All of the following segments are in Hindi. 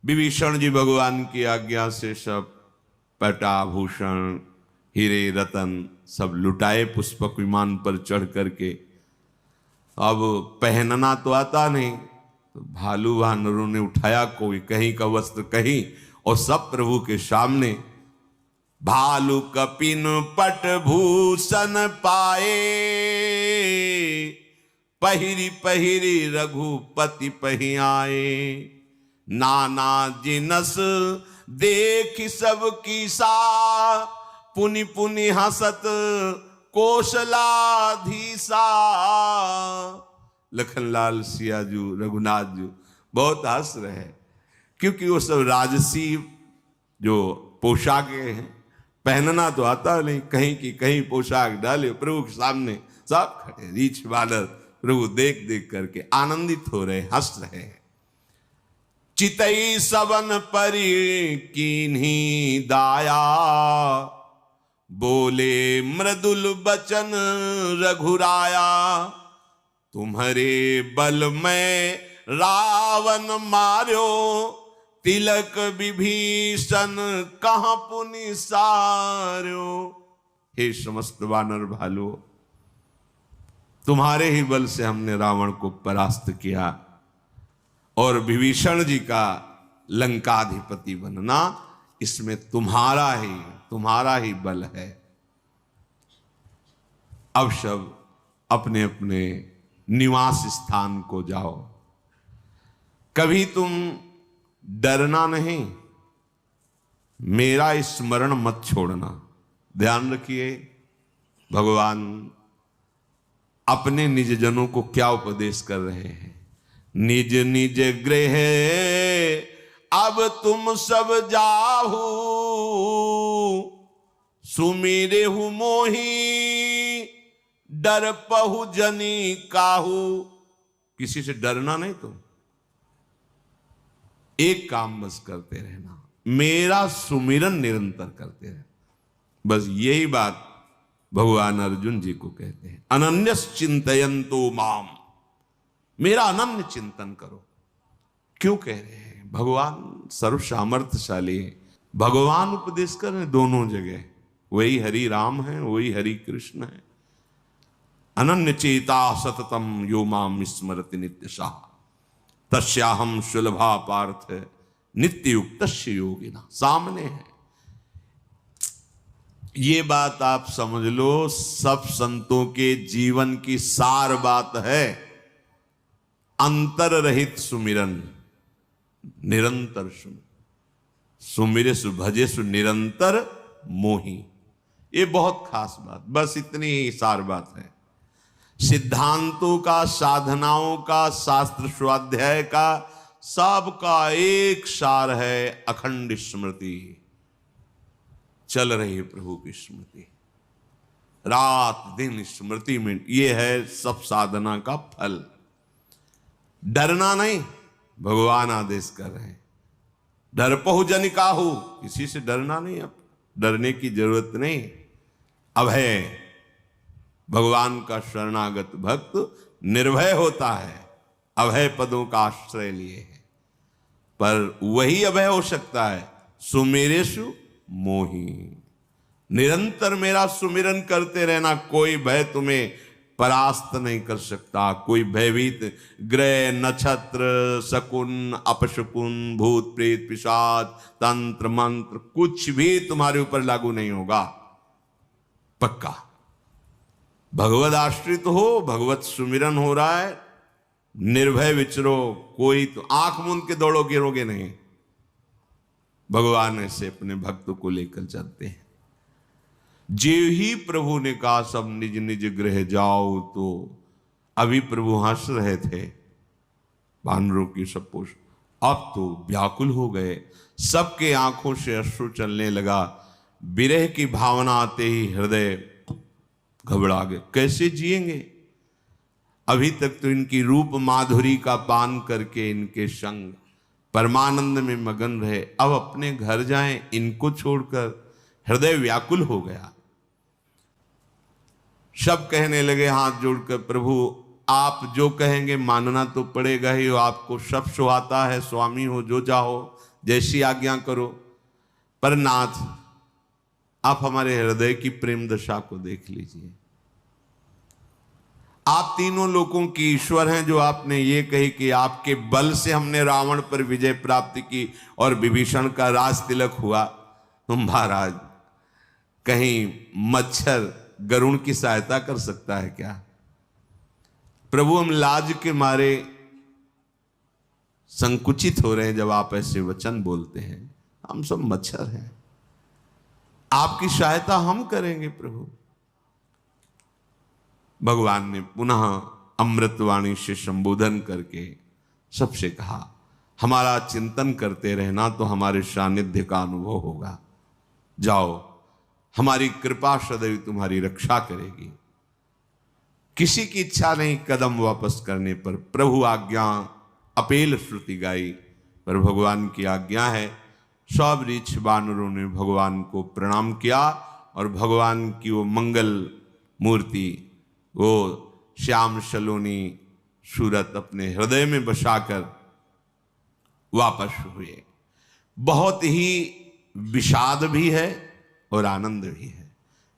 विभीषण जी भगवान की आज्ञा से सब पटाभूषण हीरे रतन सब लुटाए पुष्पक विमान पर चढ़ करके। अब पहनना तो आता नहीं, तो भालू वानरों ने उठाया, कोई कहीं का वस्त्र कहीं, और सब प्रभु के सामने भालू कपिन पट भूषण पाए, पहिरी पहिरी रघुपति पही आए। नाना जिनस देख सब कीसा, पुनि पुनि हसत कौशलाधीसा। लखनलाल सियाजू रघुनाथ जी बहुत हंस रहे हैं, क्योंकि वो सब राजसी जो पोशाकें हैं, पहनना तो आता नहीं, कहीं की कहीं पोशाक डाले प्रभु के सामने सब खड़े रीछ बानर प्रभु देख देख करके आनंदित हो रहे, हंस रहे हैं। चितई सबन परि कीन्ही दाया, बोले मृदुल बचन रघुराया। तुम्हारे बल में रावण मार्यो, तिलक विभीषण कहाँ पुनि सार्यो। हे समस्त वानर भालू, तुम्हारे ही बल से हमने रावण को परास्त किया, और विभीषण जी का लंकाधिपति बनना इसमें तुम्हारा ही बल है। अब सब अपने अपने निवास स्थान को जाओ। कभी तुम डरना नहीं, मेरा स्मरण मत छोड़ना। ध्यान रखिए, भगवान अपने निज जनों को क्या उपदेश कर रहे हैं। निज निज गृह अब तुम सब जाहू, सुमिरे हूं मोही डर पहु जनी काहू। किसी से डरना नहीं, तुम एक काम बस करते रहना, मेरा सुमिरन निरंतर करते रहना। बस यही बात भगवान अर्जुन जी को कहते हैं, अनन्यस चिंतयन्तो माम, मेरा अनन्य चिंतन करो। क्यों कह रहे हैं? भगवान सर्व सामर्थ्यशाली है, भगवान उपदेश कर रहे हैं दोनों जगह, वही हरि राम है, वही हरि कृष्ण है। अनन्य चेता सततम यो माम स्मरति नित्यशः, तस्याहम सुलभा पार्थ नित्य युक्तस्य योगिना। सामने है ये बात, आप समझ लो, सब संतों के जीवन की सार बात है। अंतर रहित सुमिरन, निरंतर सुमिरे सु भजे सु निरंतर मोही। ये बहुत खास बात, बस इतनी ही सार बात है। सिद्धांतों का, साधनाओं का, शास्त्र स्वाध्याय का, सबका एक सार है, अखंड स्मृति। चल रही प्रभु की स्मृति, रात दिन स्मृति में, ये है सब साधना का फल। डरना नहीं, भगवान आदेश कर रहे हैं, डर पहु जन काहू, किसी से डरना नहीं, अब डरने की जरूरत नहीं। अब है भगवान का शरणागत भक्त निर्भय होता है, अभय पदों का आश्रय लिए है। पर वही अभय हो सकता है सुमेरेषु मोही। निरंतर मेरा सुमिरन करते रहना, कोई भय तुम्हें परास्त नहीं कर सकता। कोई भयभीत ग्रह नक्षत्र शकुन अपशकुन भूत प्रेत पिशाच तंत्र मंत्र कुछ भी तुम्हारे ऊपर लागू नहीं होगा, पक्का। भगवत आश्रित हो, भगवत सुमिरन हो रहा है, निर्भय विचरो, कोई तो आंख मूंद के दौड़ो गिरोगे नहीं। भगवान ऐसे अपने भक्त को लेकर चलते हैं। जे ही प्रभु ने कहा सब निज निज गृह जाओ, तो अभी प्रभु हंस रहे थे, वानरों की सब पोष, अब तो व्याकुल हो गए, सबके आंखों से अश्रु चलने लगा। विरह की भावना आते ही हृदय घबरा गए, कैसे जिएंगे? अभी तक तो इनकी रूप माधुरी का पान करके इनके संग परमानंद में मगन रहे, अब अपने घर जाएं इनको छोड़कर, हृदय व्याकुल हो गया। सब कहने लगे हाथ जोड़कर, प्रभु आप जो कहेंगे मानना तो पड़ेगा ही, आपको सब सुहाता है, स्वामी हो जो चाहो जैसी आज्ञा करो। पर नाथ, आप हमारे हृदय की प्रेम दशा को देख लीजिए। आप तीनों लोकों की ईश्वर हैं, जो आपने ये कही कि आपके बल से हमने रावण पर विजय प्राप्त की और विभीषण का राज तिलक हुआ। महाराज, कहीं मच्छर गरुण की सहायता कर सकता है क्या? प्रभु, हम लाज के मारे संकुचित हो रहे हैं जब आप ऐसे वचन बोलते हैं। हम सब मच्छर हैं, आपकी सहायता हम करेंगे प्रभु। भगवान ने पुनः अमृतवाणी से संबोधन करके सबसे कहा, हमारा चिंतन करते रहना तो हमारे सानिध्य का अनुभव होगा। जाओ, हमारी कृपा सदैव तुम्हारी रक्षा करेगी। किसी की इच्छा नहीं कदम वापस करने पर। प्रभु आज्ञा अपेल श्रुति गाई, पर भगवान की आज्ञा है। सब ऋक्ष वानरों ने भगवान को प्रणाम किया और भगवान की वो मंगल मूर्ति, वो श्याम सलोनी सूरत अपने हृदय में बसाकर वापस हुए। बहुत ही विषाद भी है और आनंद भी है।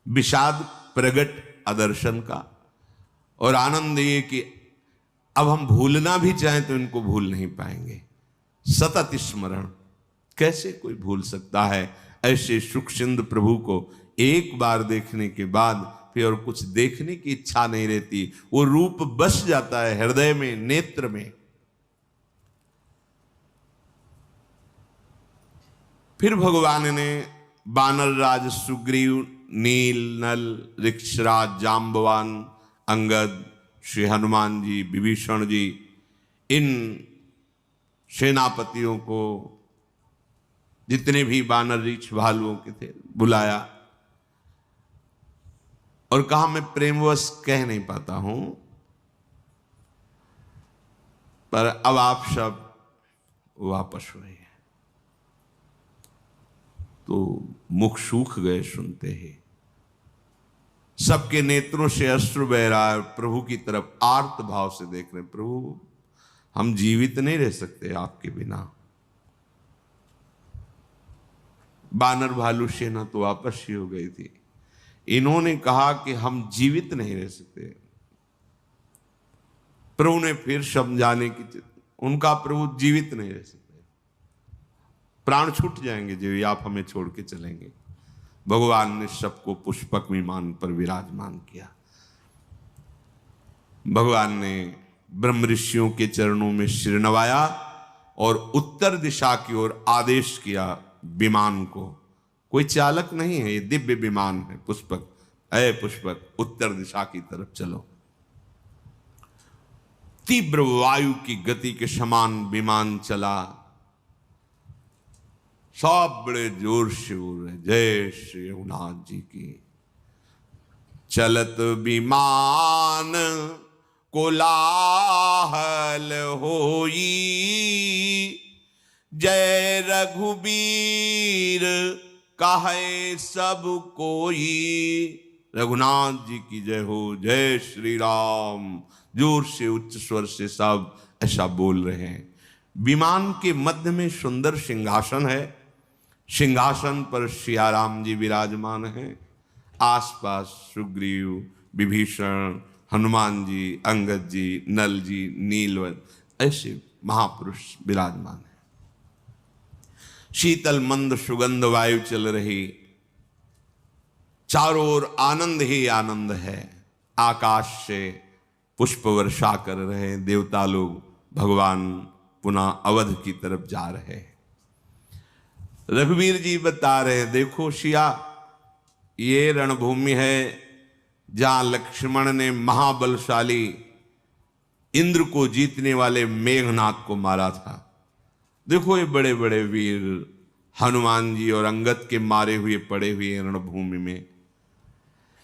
विषाद प्रगट आदर्शन का, और आनंद ये कि अब हम भूलना भी चाहें तो इनको भूल नहीं पाएंगे। सतत स्मरण, कैसे कोई भूल सकता है ऐसे सुख सिंधु प्रभु को? एक बार देखने के बाद फिर और कुछ देखने की इच्छा नहीं रहती। वो रूप बस जाता है हृदय में, नेत्र में। फिर भगवान ने बानर राज सुग्रीव, नील, नल, ऋक्षराज, जाम्बवान, अंगद, श्री हनुमान जी, विभीषण जी, इन सेनापतियों को, जितने भी बानर ऋक्ष भालुओं के थे, बुलाया और कहा, मैं प्रेमवश कह नहीं पाता हूं, पर अब आप सब वापस हुए। तो मुख सूख गए सुनते ही। सबके नेत्रों से अश्रु बह रहा है, प्रभु की तरफ आर्त भाव से देख रहे। प्रभु, हम जीवित नहीं रह सकते आपके बिना। बानर भालू सेना तो वापस ही हो गई थी। इन्होंने कहा कि हम जीवित नहीं रह सकते। प्रभु ने फिर समझाने की, उनका प्रभु जीवित नहीं रह सकते, प्राण छूट जाएंगे जो आप हमें छोड़ के चलेंगे। भगवान ने सबको पुष्पक विमान पर विराजमान किया। भगवान ने ब्रह्म ऋषियों के चरणों में सिर नवाया और उत्तर दिशा की ओर आदेश किया विमान को। कोई चालक नहीं है, ये दिव्य विमान है। पुष्पक, अय पुष्पक, उत्तर दिशा की तरफ चलो। तीव्र वायु की गति के समान विमान चला। सब बड़े जोर से बोल रहे, जय श्री रघुनाथ जी की। चलत विमान कोलाहल होई, जय रघुबीर कहे सब कोई। रघुनाथ जी की जय हो, जय श्री राम। जोर से उच्च स्वर से सब ऐसा बोल रहे हैं। विमान के मध्य में सुंदर सिंहासन है। सिंहासन पर सियाराम जी विराजमान हैं। आसपास सुग्रीव, विभीषण, हनुमान जी, अंगद जी, नल जी, नीलवत, ऐसे महापुरुष विराजमान हैं। शीतल मंद सुगंध वायु चल रही, चारों ओर आनंद ही आनंद है। आकाश से पुष्प वर्षा कर रहे देवता लोग। भगवान पुनः अवध की तरफ जा रहे हैं। रघुवीर जी बता रहे, देखो सिया, ये रणभूमि है जहां लक्ष्मण ने महाबलशाली इंद्र को जीतने वाले मेघनाथ को मारा था। देखो ये बड़े बड़े वीर हनुमान जी और अंगद के मारे हुए पड़े हुए रणभूमि में।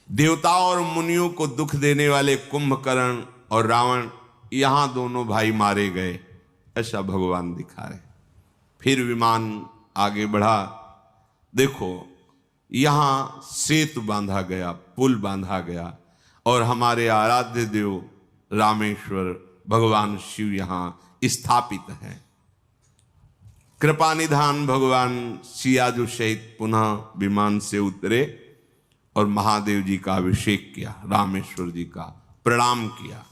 देवताओं और मुनियों को दुख देने वाले कुंभकर्ण और रावण, यहां दोनों भाई मारे गए। ऐसा भगवान दिखा रहे। फिर विमान आगे बढ़ा। देखो यहां सेतु बांधा गया, पुल बांधा गया, और हमारे आराध्य देव रामेश्वर भगवान शिव यहां स्थापित हैं। कृपा निधान भगवान सियाजू सहित पुनः विमान से उतरे और महादेव जी का अभिषेक किया, रामेश्वर जी का प्रणाम किया।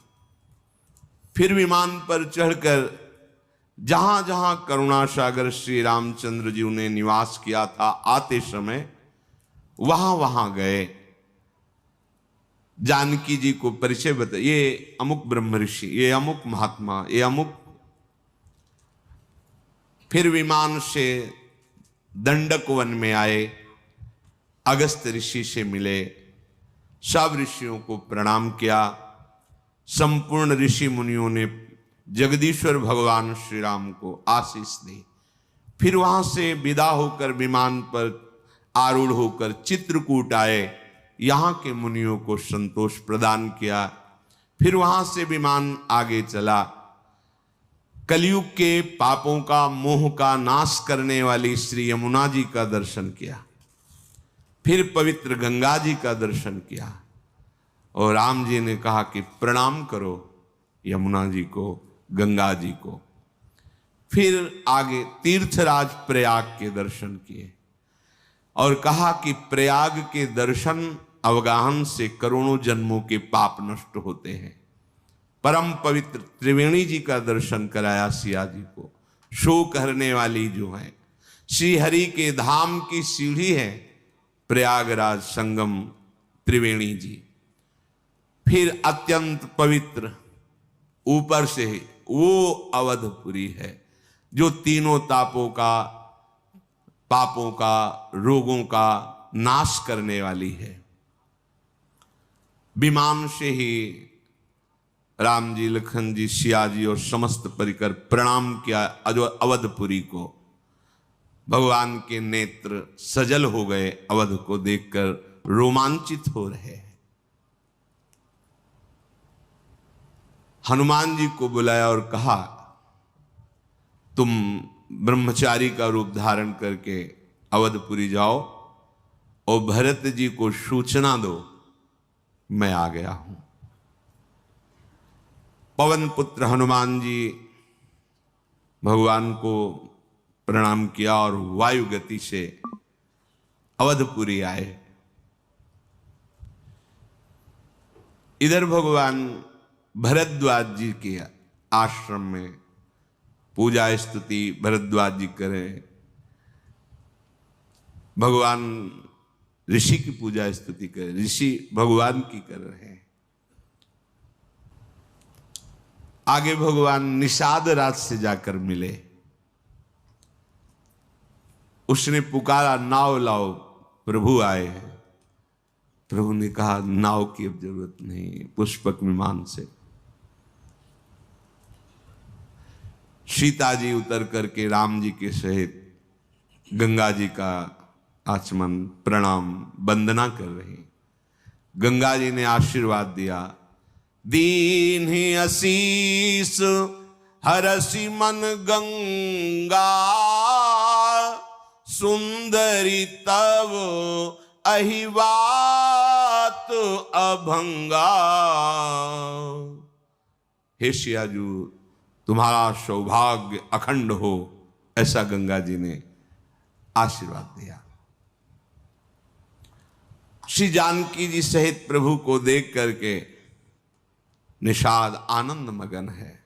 फिर विमान पर चढ़कर जहां जहां करुणा सागर श्री रामचंद्र जी ने निवास किया था, आते समय वहां वहां गए, जानकी जी को परिचय बताया, ये अमुक ब्रह्म ऋषि, ये अमुक महात्मा, ये अमुक। फिर विमान से दंडक वन में आए, अगस्त ऋषि से मिले, सब ऋषियों को प्रणाम किया। संपूर्ण ऋषि मुनियों ने जगदीश्वर भगवान श्री राम को आशीष दी। फिर वहां से विदा होकर विमान पर आरूढ़ होकर चित्रकूट आए, यहाँ के मुनियों को संतोष प्रदान किया। फिर वहां से विमान आगे चला, कलयुग के पापों का मोह का नाश करने वाली श्री यमुना जी का दर्शन किया। फिर पवित्र गंगा जी का दर्शन किया और राम जी ने कहा कि प्रणाम करो यमुना जी को, गंगा जी को। फिर आगे तीर्थराज प्रयाग के दर्शन किए और कहा कि प्रयाग के दर्शन अवगाहन से करोड़ों जन्मों के पाप नष्ट होते हैं। परम पवित्र त्रिवेणी जी का दर्शन कराया सिया जी को, शोक हरने वाली जो है श्री हरि के धाम की सीढ़ी है प्रयागराज संगम त्रिवेणी जी। फिर अत्यंत पवित्र ऊपर से वो अवधपुरी है जो तीनों तापों का, पापों का, रोगों का नाश करने वाली है। विमान से ही राम जी, लखन जी, सिया जी और समस्त परिकर प्रणाम किया अवधपुरी को। भगवान के नेत्र सजल हो गए, अवध को देखकर रोमांचित हो रहे हैं। हनुमान जी को बुलाया और कहा तुम ब्रह्मचारी का रूप धारण करके अवधपुरी जाओ और भरत जी को सूचना दो मैं आ गया हूं। पवन पुत्र हनुमान जी भगवान को प्रणाम किया और वायु गति से अवधपुरी आए। इधर भगवान भरद्वाज जी के आश्रम में पूजा स्तुति भरद्वाज जी करें, भगवान ऋषि की पूजा स्तुति करें, ऋषि भगवान की कर रहे हैं। आगे भगवान निषाद राज से जाकर मिले, उसने पुकारा नाव लाओ, प्रभु आए हैं। प्रभु ने कहा नाव की अब जरूरत नहीं, पुष्पक विमान से। सीता जी उतर करके राम जी के सहित गंगा जी का आचमन प्रणाम वंदना कर रही। गंगा जी ने आशीर्वाद दिया, दीन ही आशीष हरसि मन गंगा, सुंदरी तव अहिवात अभंगा। हे सियाजू तुम्हारा सौभाग्य अखंड हो, ऐसा गंगा जी ने आशीर्वाद दिया। श्री जानकी जी सहित प्रभु को देख करके निषाद आनंद मगन है,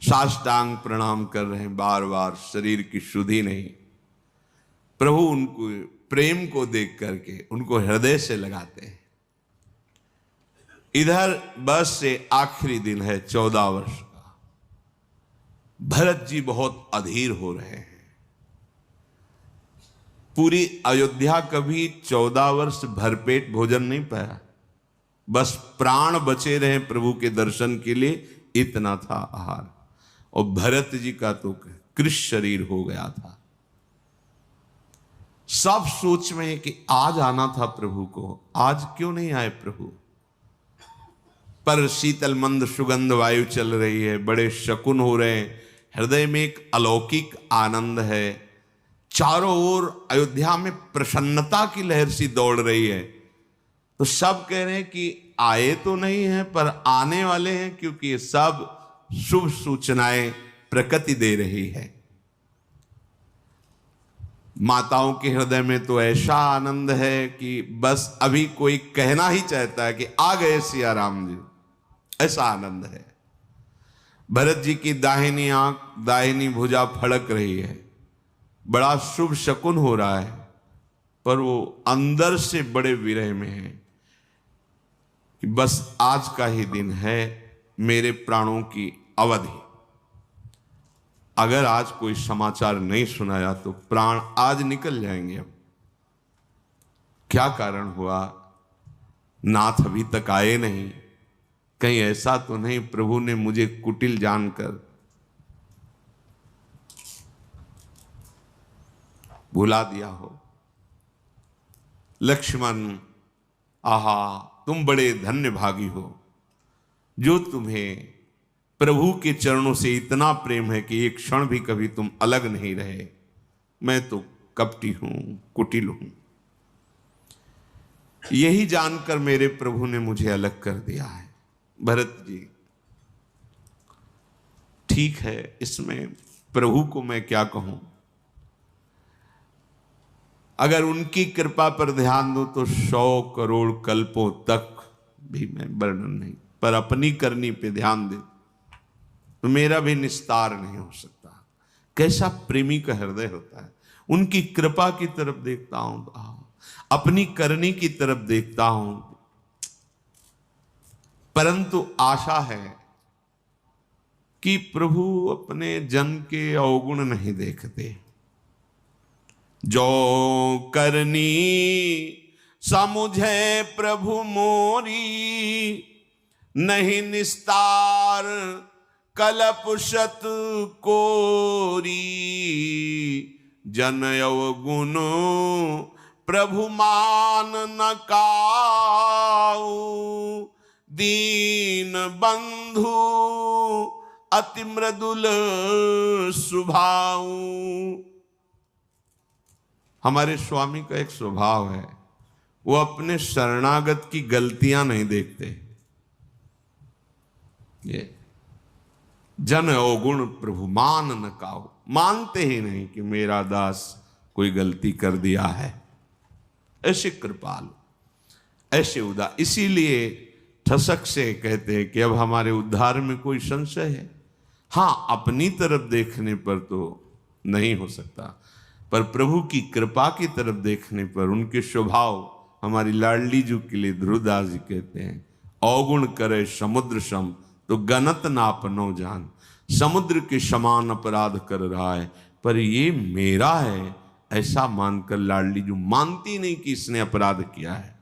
साष्टांग प्रणाम कर रहे हैं बार बार, शरीर की शुद्धि नहीं। प्रभु उनको प्रेम को देख करके उनको हृदय से लगाते हैं। इधर बस से आखिरी दिन है 14 वर्ष का। भरत जी बहुत अधीर हो रहे हैं। पूरी अयोध्या कभी 14 वर्ष भरपेट भोजन नहीं पाया, बस प्राण बचे रहे प्रभु के दर्शन के लिए, इतना था आहार। और भरत जी का तो कृश शरीर हो गया था। सब सोच में है कि आज आना था प्रभु को, आज क्यों नहीं आए प्रभु। पर शीतल मंद सुगंध वायु चल रही है, बड़े शकुन हो रहे हैं, हृदय में एक अलौकिक आनंद है। चारों ओर अयोध्या में प्रसन्नता की लहर सी दौड़ रही है। तो सब कह रहे हैं कि आए तो नहीं है पर आने वाले हैं, क्योंकि ये सब शुभ सूचनाएं प्रकृति दे रही है। माताओं के हृदय में तो ऐसा आनंद है कि बस अभी कोई कहना ही चाहता है कि आ गए सिया राम जी, ऐसा आनंद है। भरत जी की दाहिनी आंख, दाहिनी भुजा फड़क रही है, बड़ा शुभ शकुन हो रहा है, पर वो अंदर से बड़े विरह में है कि बस आज का ही दिन है मेरे प्राणों की अवधि। अगर आज कोई समाचार नहीं सुनाया तो प्राण आज निकल जाएंगे। अब क्या कारण हुआ, नाथ अभी तक आए नहीं, कहीं ऐसा तो नहीं प्रभु ने मुझे कुटिल जानकर भुला दिया हो। लक्ष्मण, आहा तुम बड़े धन्य भागी हो जो तुम्हें प्रभु के चरणों से इतना प्रेम है कि एक क्षण भी कभी तुम अलग नहीं रहे। मैं तो कपटी हूं, कुटिल हूं। यही जानकर मेरे प्रभु ने मुझे अलग कर दिया है। भरत जी, ठीक है, इसमें प्रभु को मैं क्या कहूं। अगर उनकी कृपा पर ध्यान दो तो 100 करोड़ कल्पों तक भी मैं वर्णन नहीं, पर अपनी करनी पे ध्यान दे तो मेरा भी निस्तार नहीं हो सकता। कैसा प्रेमी का हृदय होता है। उनकी कृपा की तरफ देखता हूं तो अपनी करनी की तरफ देखता हूं, परंतु आशा है कि प्रभु अपने जन के अवगुण नहीं देखते। जो करनी समुझे प्रभु मोरी, नहीं निस्तार कलप शत कोरी। जन अवगुण प्रभु मान न काऊ, दीन बंधु अति मृदुल सुभाऊ। हमारे स्वामी का एक स्वभाव है, वो अपने शरणागत की गलतियां नहीं देखते। ये जन अवगुण प्रभु मान न काऊ, मानते ही नहीं कि मेरा दास कोई गलती कर दिया है। ऐसे कृपालु, ऐसे उदार, इसीलिए ठसक से कहते हैं कि अब हमारे उद्धार में कोई संशय है। हां, अपनी तरफ देखने पर तो नहीं हो सकता, पर प्रभु की कृपा की तरफ देखने पर उनके स्वभाव, हमारी लाडली जी के लिए ध्रुवदास जी कहते हैं, अवगुण करे समुद्र सम तो गनत ना अपनो जान। समुद्र के समान अपराध कर रहा है, पर ये मेरा है ऐसा मानकर लाडली जी मानती नहीं कि इसने अपराध किया है।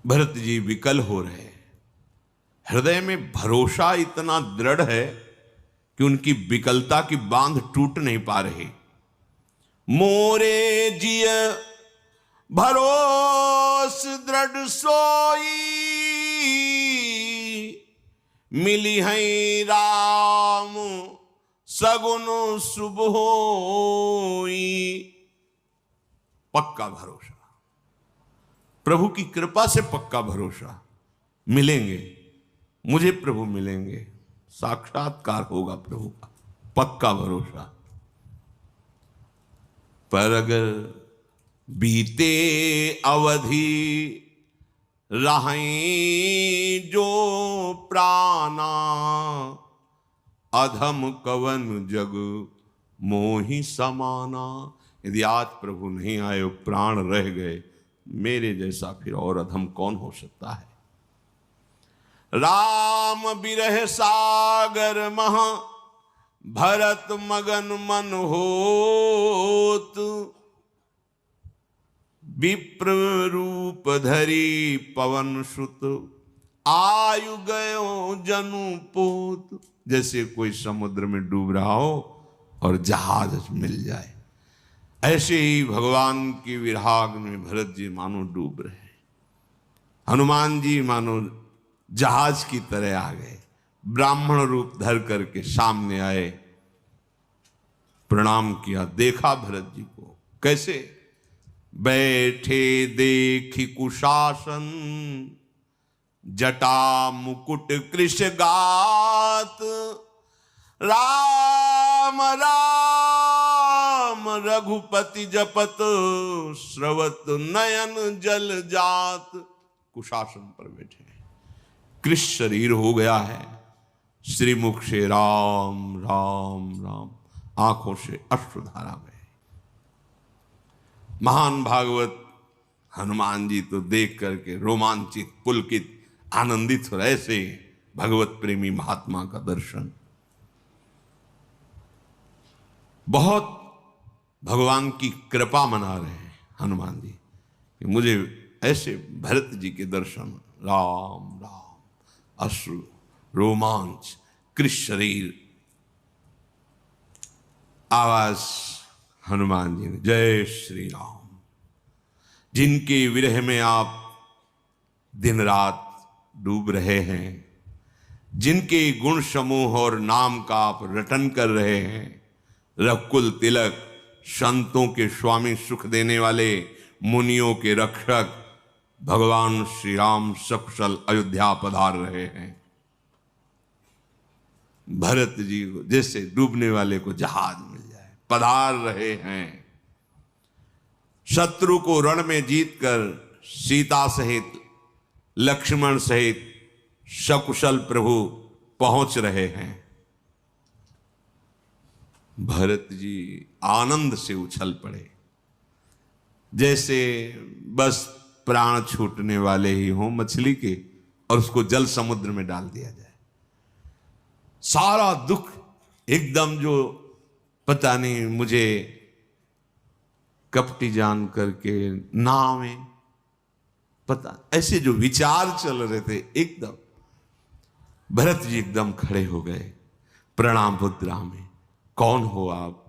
भरत जी विकल हो रहे, हृदय में भरोसा इतना दृढ़ है कि उनकी विकलता की बांध टूट नहीं पा रही। मोरे जिय भरोस दृढ़ सोई, मिली है राम सगुन शुभ होई। पक्का भरोसा, प्रभु की कृपा से पक्का भरोसा, मिलेंगे मुझे प्रभु मिलेंगे, साक्षात्कार होगा प्रभु का, पक्का भरोसा। पर अगर बीते अवधि रहें जो प्राणा, अधम कवन जग मोहि समाना। यदि आज प्रभु नहीं आए, प्राण रह गए, मेरे जैसा फिर और अधम कौन हो सकता है। राम बिरह सागर मह भरत मगन मन होत, विप्र रूप धरी पवन सुत, आयु गयो जनु पोत। जैसे कोई समुद्र में डूब रहा हो और जहाज मिल जाए, ऐसे ही भगवान की विराग में भरत जी मानो डूब रहे। हनुमान जी मानो जहाज की तरह आ गए, ब्राह्मण रूप धर करके सामने आए, प्रणाम किया, देखा भरत जी को कैसे बैठे देखी कुशासन, जटा मुकुट कृष गात, राम राम रघुपति जपत, श्रवत नयन जल जात। कुशासन पर बैठे, कृष्ण शरीर हो गया है, श्रीमुख से राम राम राम, आंखों से अश्रुधारा बहे। महान भागवत हनुमान जी तो देख करके रोमांचित, पुलकित, आनंदित हो रहे से भगवत प्रेमी महात्मा का दर्शन। बहुत भगवान की कृपा मना रहे हैं हनुमान जी कि मुझे ऐसे भरत जी के दर्शन, राम राम, अश्रु, रोमांच, कृष्ण शरीर। आवाज हनुमान जी ने, जय श्री राम। जिनके विरह में आप दिन रात डूब रहे हैं, जिनके गुण समूह और नाम का आप रटन कर रहे हैं, रघुकुल तिलक, संतों के स्वामी, सुख देने वाले, मुनियों के रक्षक भगवान श्री राम सकुशल अयोध्या पधार रहे हैं। भरत जी को जैसे डूबने वाले को जहाज मिल जाए, पधार रहे हैं। शत्रु को रण में जीतकर सीता सहित, लक्ष्मण सहित सकुशल प्रभु पहुंच रहे हैं। भरत जी आनंद से उछल पड़े, जैसे बस प्राण छूटने वाले ही हों मछली के, और उसको जल समुद्र में डाल दिया जाए। सारा दुख एकदम, जो पता नहीं मुझे कपटी जान करके नाव में, पता ऐसे जो विचार चल रहे थे, एकदम भरत जी एकदम खड़े हो गए प्रणाम मुद्रा में। कौन हो आप?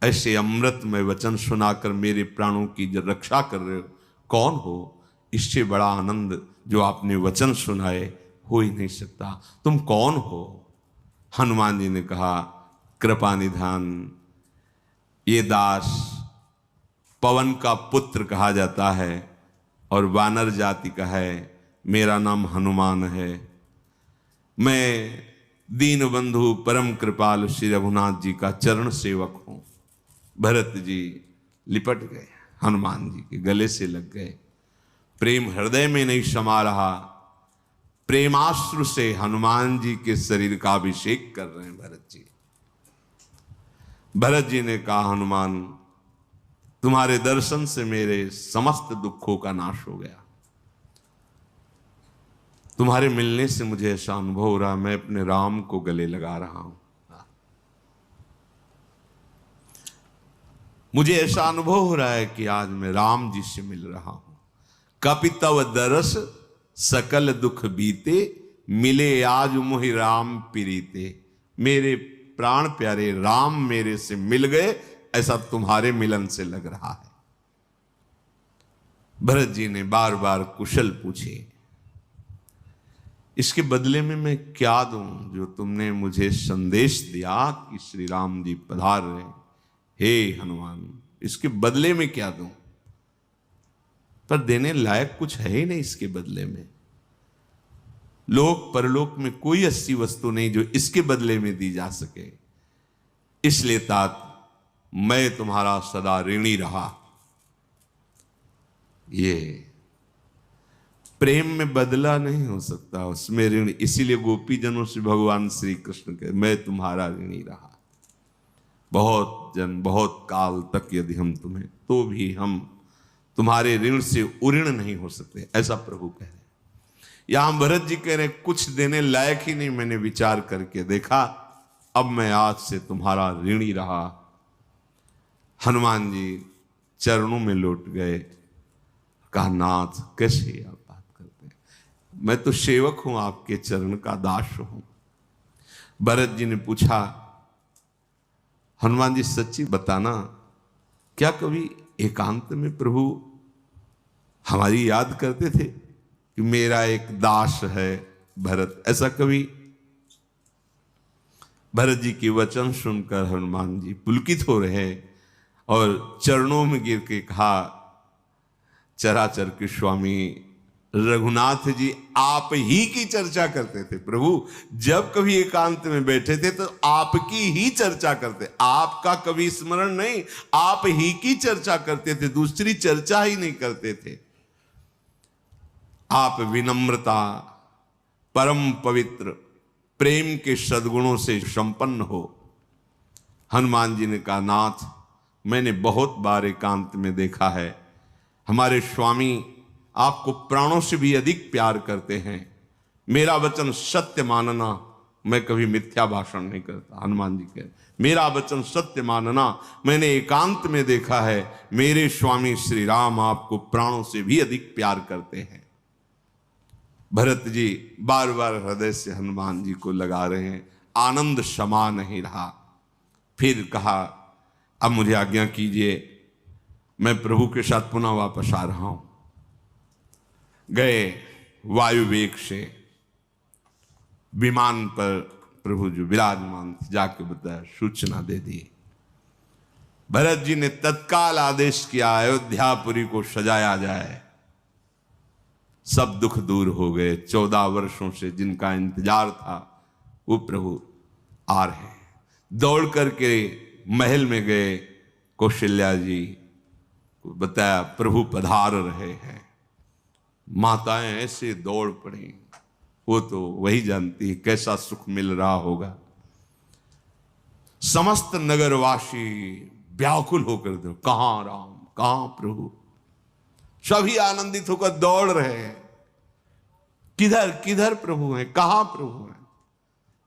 ऐसे अमृतमय वचन सुनाकर मेरे प्राणों की जो रक्षा कर रहे हो, कौन हो? इससे बड़ा आनंद जो आपने वचन सुनाए हो ही नहीं सकता। तुम कौन हो? हनुमान जी ने कहा, कृपा निधान, ये दास पवन का पुत्र कहा जाता है और वानर जाति का है। मेरा नाम हनुमान है। मैं दीन बंधु परम कृपाल श्री रघुनाथ जी का चरण सेवक हूं। भरत जी लिपट गए, हनुमान जी के गले से लग गए। प्रेम हृदय में नहीं समा रहा, प्रेमाश्रु से हनुमान जी के शरीर का अभिषेक कर रहे हैं भरत जी। भरत जी ने कहा, हनुमान तुम्हारे दर्शन से मेरे समस्त दुखों का नाश हो गया। तुम्हारे मिलने से मुझे ऐसा अनुभव हो रहा, मैं अपने राम को गले लगा रहा हूं। मुझे ऐसा अनुभव हो रहा है कि आज मैं राम जी से मिल रहा हूं। कपि तव दरस सकल दुख बीते, मिले आज मोहि राम प्रीते। मेरे प्राण प्यारे राम मेरे से मिल गए, ऐसा तुम्हारे मिलन से लग रहा है। भरत जी ने बार बार कुशल पूछे, इसके बदले में मैं क्या दूं जो तुमने मुझे संदेश दिया कि श्री राम जी पधार रहे। हे हनुमान, इसके बदले में क्या दूं? पर देने लायक कुछ है ही नहीं इसके बदले में। लोक परलोक में कोई ऐसी वस्तु नहीं जो इसके बदले में दी जा सके। इसलिए तात मैं तुम्हारा सदा ऋणी रहा। ये प्रेम में बदला नहीं हो सकता, उसमें ऋण। इसीलिए गोपी जनों से भगवान श्री कृष्ण कहे, मैं तुम्हारा ऋणी रहा। बहुत जन, बहुत काल तक यदि हम तुम्हें, तो भी हम तुम्हारे ऋण से उऋण नहीं हो सकते, ऐसा प्रभु कह रहे। यहां भरत जी कह रहे, कुछ देने लायक ही नहीं, मैंने विचार करके देखा, अब मैं आज से तुम्हारा ऋणी रहा। हनुमान जी चरणों में लौट गए। कहा, नाथ कैसे आप बात करते हैं, मैं तो सेवक हूं, आपके चरण का दास हूं। भरत जी ने पूछा, हनुमान जी सच्ची बताना, क्या कभी एकांत में प्रभु हमारी याद करते थे कि मेरा एक दास है भरत? ऐसा कभी? भरत जी के वचन सुनकर हनुमान जी पुलकित हो रहे और चरणों में गिर के कहा, चराचर के स्वामी रघुनाथ जी आप ही की चर्चा करते थे। प्रभु जब कभी एकांत में बैठे थे तो आपकी ही चर्चा करते, आपका कभी स्मरण नहीं, आप ही की चर्चा करते थे, दूसरी चर्चा ही नहीं करते थे। आप विनम्रता, परम पवित्र, प्रेम के सद्गुणों से संपन्न हो। हनुमान जी ने कहा, नाथ मैंने बहुत बार एकांत में देखा है, हमारे स्वामी आपको प्राणों से भी अधिक प्यार करते हैं। मेरा वचन सत्य मानना, मैं कभी मिथ्या भाषण नहीं करता। हनुमान जी कह, मेरा वचन सत्य मानना, मैंने एकांत में देखा है, मेरे स्वामी श्री राम आपको प्राणों से भी अधिक प्यार करते हैं। भरत जी बार बार हृदय से हनुमान जी को लगा रहे हैं, आनंद क्षमा नहीं रहा। फिर कहा, अब मुझे आज्ञा कीजिए, मैं प्रभु के साथ पुनः वापस आ रहा हूं। गए, वायु वेग से विमान पर प्रभु जो विराजमान थे जाके बताया, सूचना दे दी। भरत जी ने तत्काल आदेश किया, अयोध्यापुरी को सजाया जाए। सब दुख दूर हो गए। 14 वर्षों से जिनका इंतजार था वो प्रभु आ रहे हैं। दौड़ करके महल में गए, कौशल्या जी को बताया प्रभु पधार रहे हैं। माताएं ऐसे दौड़ पड़ी, वो तो वही जानती है कैसा सुख मिल रहा होगा। समस्त नगरवासी व्याकुल होकर दो, कहां राम, कहां प्रभु, सभी आनंदित होकर दौड़ रहे हैं, किधर किधर प्रभु हैं, कहां प्रभु हैं।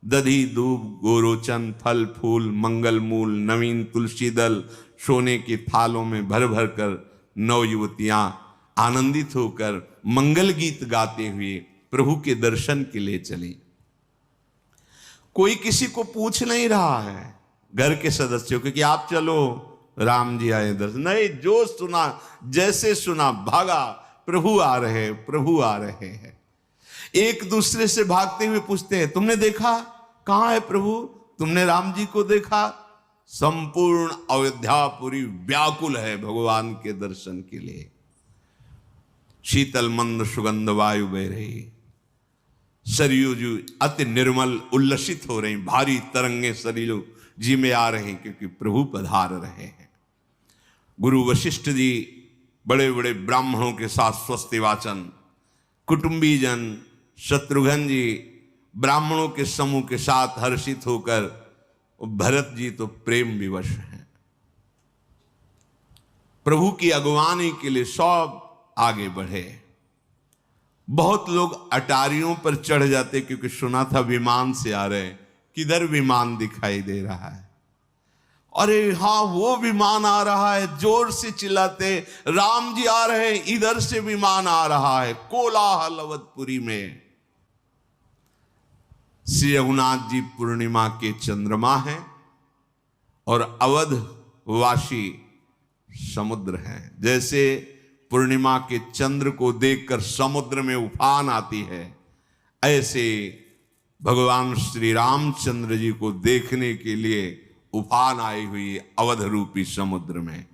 दधी दूब गोरोचन फल फूल मंगल मूल नवीन तुलसी दल सोने के थालों में भर भर कर नौ युवतियां आनंदित होकर मंगल गीत गाते हुए प्रभु के दर्शन के लिए चली। कोई किसी को पूछ नहीं रहा है घर के सदस्यों को कि आप चलो, राम जी आए दर्शन, नहीं, जो सुना जैसे सुना भागा, प्रभु आ रहे हैं, प्रभु आ रहे हैं। एक दूसरे से भागते हुए पूछते हैं, तुमने देखा, कहां है प्रभु, तुमने राम जी को देखा। संपूर्ण अयोध्यापुरी व्याकुल है भगवान के दर्शन के लिए। शीतल मंद सुगंध वायु बह रही, सरयू जी अति निर्मल उल्लसित हो रही, भारी तरंगे सरयू जी में आ रहे हैं क्योंकि प्रभु पधार रहे हैं। गुरु वशिष्ठ जी बड़े बड़े ब्राह्मणों के साथ स्वस्ति वाचन, कुटुंबी जन शत्रुघ्न जी ब्राह्मणों के समूह के साथ हर्षित होकर, भरत जी तो प्रेम विवश हैं। प्रभु की अगुवानी के लिए सब आगे बढ़े। बहुत लोग अटारियों पर चढ़ जाते क्योंकि सुना था विमान से आ रहे, किधर विमान दिखाई दे रहा है, अरे हाँ वो विमान आ रहा है, जोर से चिल्लाते, राम जी आ रहे हैं, इधर से विमान आ रहा है। कोलाहल अवधपुरी में। श्री रघुनाथ जी पूर्णिमा के चंद्रमा हैं और अवध वासी समुद्र हैं। जैसे पूर्णिमा के चंद्र को देखकर समुद्र में उफान आती है, ऐसे भगवान श्री रामचंद्र जी को देखने के लिए उफान आई हुई अवध रूपी समुद्र में।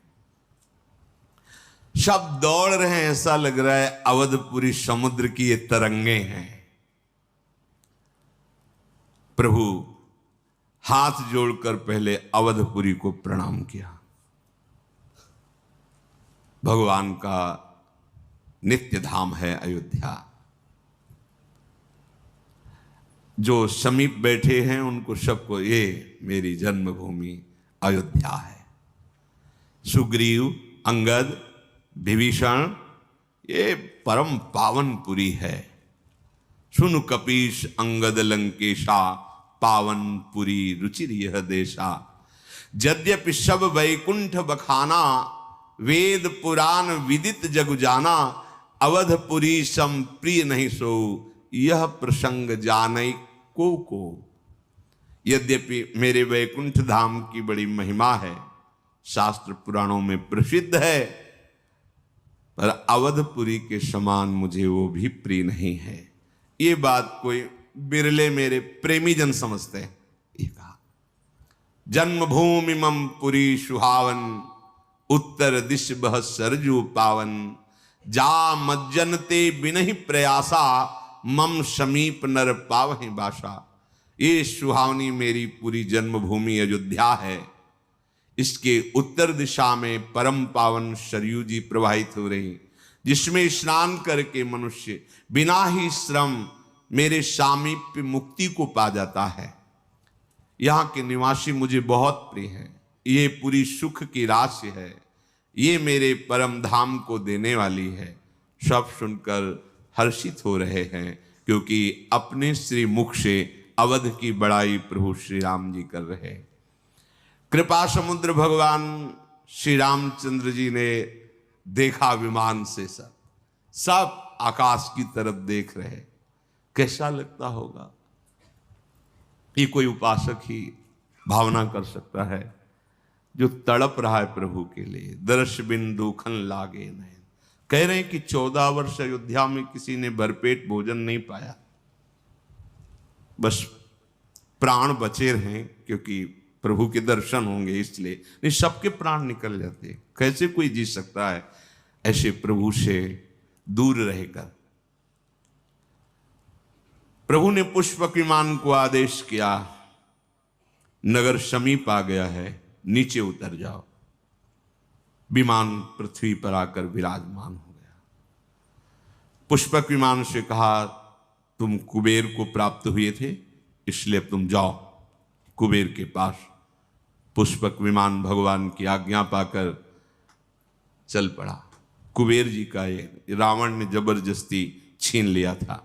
सब दौड़ रहे हैं, ऐसा लग रहा है अवधपुरी समुद्र की ये तरंगे हैं। प्रभु हाथ जोड़कर पहले अवधपुरी को प्रणाम किया। भगवान का नित्य धाम है अयोध्या। जो समीप बैठे हैं उनको सबको ये मेरी जन्मभूमि अयोध्या है। सुग्रीव, अंगद, विभीषण, ये परम पावनपुरी है। सुन कपीश अंगद लंकेशा, पावनपुरी रुचिर यह देशा। यद्यपि सब वैकुंठ बखाना, वेद पुराण विदित जग जाना। अवधपुरी सम प्रिय नहीं सो, यह प्रसंग जानै को। यद्यपि मेरे वैकुंठ धाम की बड़ी महिमा है, शास्त्र पुराणों में प्रसिद्ध है, पर अवधपुरी के समान मुझे वो भी प्रिय नहीं है। ये बात कोई बिरले मेरे प्रेमी जन समझते हैं। ये कहा, जन्मभूमि मम पुरी सुहावन, उत्तर दिश बह सरजू पावन। जा मज्जनते बिनहि प्रयासा, मम समीप नर पावहि बासा। ये सुहावनी मेरी पूरी जन्मभूमि अयोध्या है। इसके उत्तर दिशा में परम पावन सरयू जी प्रवाहित हो रही, जिसमें स्नान करके मनुष्य बिना ही श्रम मेरे सामीप्य मुक्ति को पा जाता है। यहाँ के निवासी मुझे बहुत प्रिय हैं। ये पूरी सुख की राशि है, ये मेरे परम धाम को देने वाली है। सब सुनकर हर्षित हो रहे हैं, क्योंकि अपने श्री मुख से अवध की बड़ाई प्रभु श्री राम जी कर रहे हैं। कृपा समुद्र भगवान श्री रामचंद्र जी ने देखा विमान से, सब आकाश की तरफ देख रहे। कैसा लगता होगा? ये कोई उपासक ही भावना कर सकता है, जो तड़प रहा है प्रभु के लिए। दर्श बिन दुखन लागे नयन। कह रहे हैं कि 14 वर्ष अयोध्या में किसी ने भरपेट भोजन नहीं पाया, बस प्राण बचे रहे, क्योंकि प्रभु के दर्शन होंगे इसलिए। नहीं, सबके प्राण निकल जाते। कैसे कोई जी सकता है ऐसे प्रभु से दूर रहकर? प्रभु ने पुष्पक विमान को आदेश किया, नगर समीप आ गया है, नीचे उतर जाओ। विमान पृथ्वी पर आकर विराजमान हो गया। पुष्पक विमान से कहा, तुम कुबेर को प्राप्त हुए थे, इसलिए तुम जाओ कुबेर के पास। पुष्पक विमान भगवान की आज्ञा पाकर चल पड़ा। कुबेर जी का ये रावण ने जबरदस्ती छीन लिया था।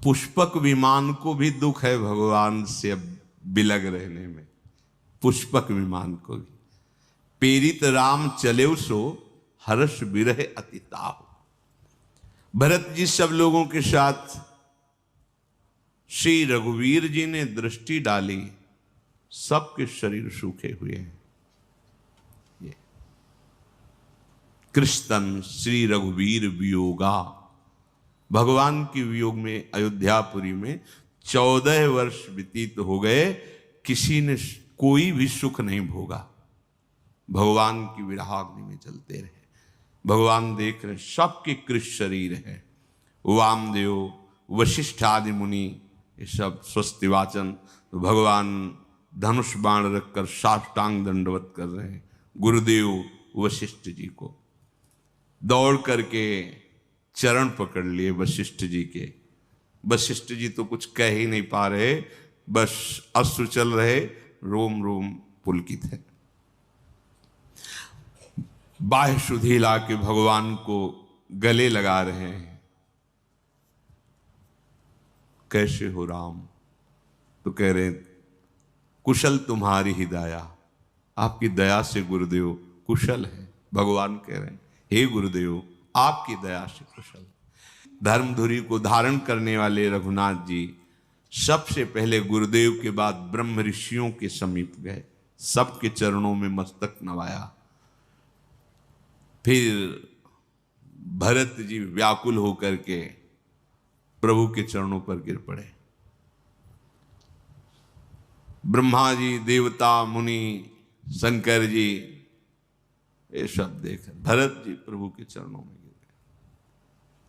पुष्पक विमान को भी दुख है भगवान से अब बिलग रहने में। पुष्पक विमान को भी पेरित राम चले सो, हर्ष बिरह अतिताहु। भरत जी सब लोगों के साथ श्री रघुवीर जी ने दृष्टि डाली, सबके शरीर सूखे हुए हैं। ये कृष्णन श्री रघुवीर वियोगा। भगवान के वियोग में अयोध्यापुरी में 14 वर्ष व्यतीत हो गए, किसी ने कोई भी सुख नहीं भोगा। भगवान की विरहाग्नि में चलते रहे। भगवान देख रहे, सबके कृष्ण शरीर है। वामदेव, वशिष्ठ आदि मुनि, ये सब स्वस्ति वाचन। तो भगवान धनुष बाण रखकर साष्टांग दंडवत कर रहे हैं। गुरुदेव वशिष्ठ जी को दौड़ करके चरण पकड़ लिए वशिष्ठ जी के। वशिष्ठ जी तो कुछ कह ही नहीं पा रहे, बस अश्रु चल रहे, रोम रोम पुलकित है। बाह्य सुधी ला के भगवान को गले लगा रहे हैं। कैसे हो राम? तो कह रहे, कुशल तुम्हारी ही दया। आपकी दया से गुरुदेव कुशल है। भगवान कह रहे हैं, हे गुरुदेव आपकी दया से कुशल। धर्मधुरी को धारण करने वाले रघुनाथ जी सबसे पहले गुरुदेव के बाद ब्रह्म ऋषियों के समीप गए, सबके चरणों में मस्तक नवाया। फिर भरत जी व्याकुल होकर के प्रभु के चरणों पर गिर पड़े। ब्रह्मा जी, देवता, मुनि, शंकर जी, ये सब देख भरत जी प्रभु के चरणों में गिर गए।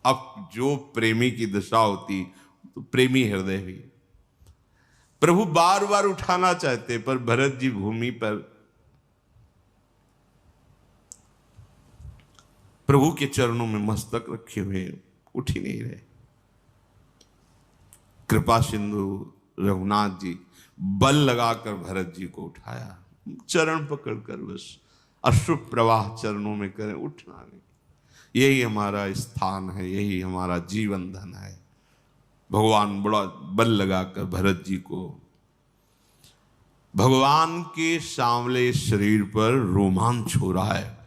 अब जो प्रेमी की दशा होती तो प्रेमी हृदय भी, प्रभु बार बार उठाना चाहते, पर भरत जी भूमि पर प्रभु के चरणों में मस्तक रखे हुए उठ ही नहीं रहे। कृपा सिंधु रघुनाथ जी बल लगाकर भरत जी को उठाया, चरण पकड़कर बस अश्रु प्रवाह चरणों में करें, उठना नहीं। यही हमारा स्थान है, यही हमारा जीवन धन है। भगवान बड़ा बल लगाकर भरत जी को, भगवान के सांवले शरीर पर रोमांच हो रहा है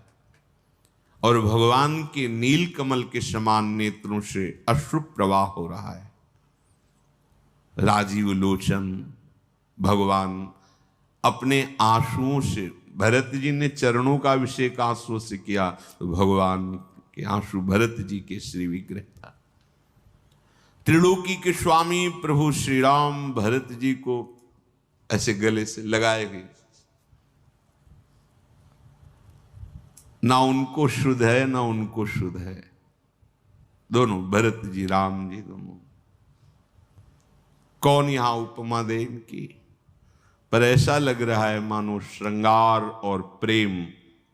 और भगवान के नील कमल के समान नेत्रों से अश्रु प्रवाह हो रहा है। राजीव लोचन भगवान अपने आंसुओं से, भरत जी ने चरणों का अभिषेक आंसुओं से किया, तो भगवान के आंसू भरत जी के श्री विग्रह था। त्रिलोकी के स्वामी प्रभु श्री राम भरत जी को ऐसे गले से लगाए हुए, ना उनको शुद्ध है ना उनको शुद्ध है, दोनों भरत जी राम जी दोनों। कौन यहां उपमा दे इनकी, पर ऐसा लग रहा है मानो श्रृंगार और प्रेम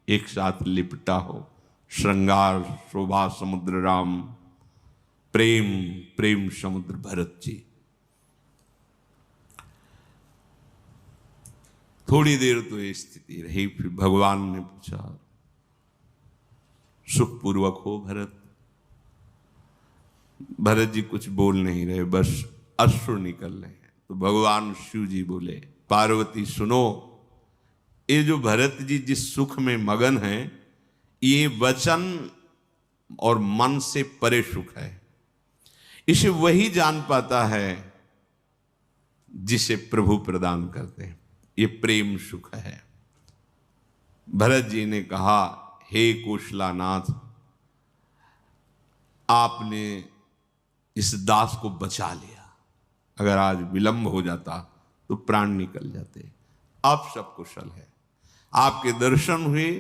एक साथ लिपटा हो। श्रृंगार शोभा समुद्र राम, प्रेम प्रेम समुद्र भरत जी। थोड़ी देर तो ये स्थिति रही, फिर भगवान ने पूछा सुखपूर्वक हो भरत। भरत जी कुछ बोल नहीं रहे, बस अश्रु निकल रहे हैं। तो भगवान शिव जी बोले पार्वती सुनो, ये जो भरत जी जिस सुख में मगन हैं, ये वचन और मन से परे सुख है। इसे वही जान पाता है जिसे प्रभु प्रदान करते हैं, ये प्रेम सुख है। भरत जी ने कहा हे कौशलानाथ, आपने इस दास को बचा लिया, अगर आज विलंब हो जाता तो प्राण निकल जाते। अब सब कुशल है, आपके दर्शन हुए,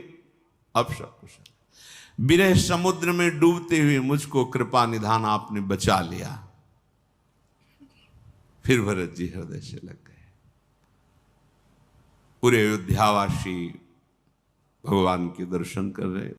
अब सब कुशल। विरह समुद्र में डूबते हुए मुझको कृपा निधान आपने बचा लिया। फिर भरत जी हृदय से लग गए। पूरे अयोध्यावासी भगवान के दर्शन कर रहे।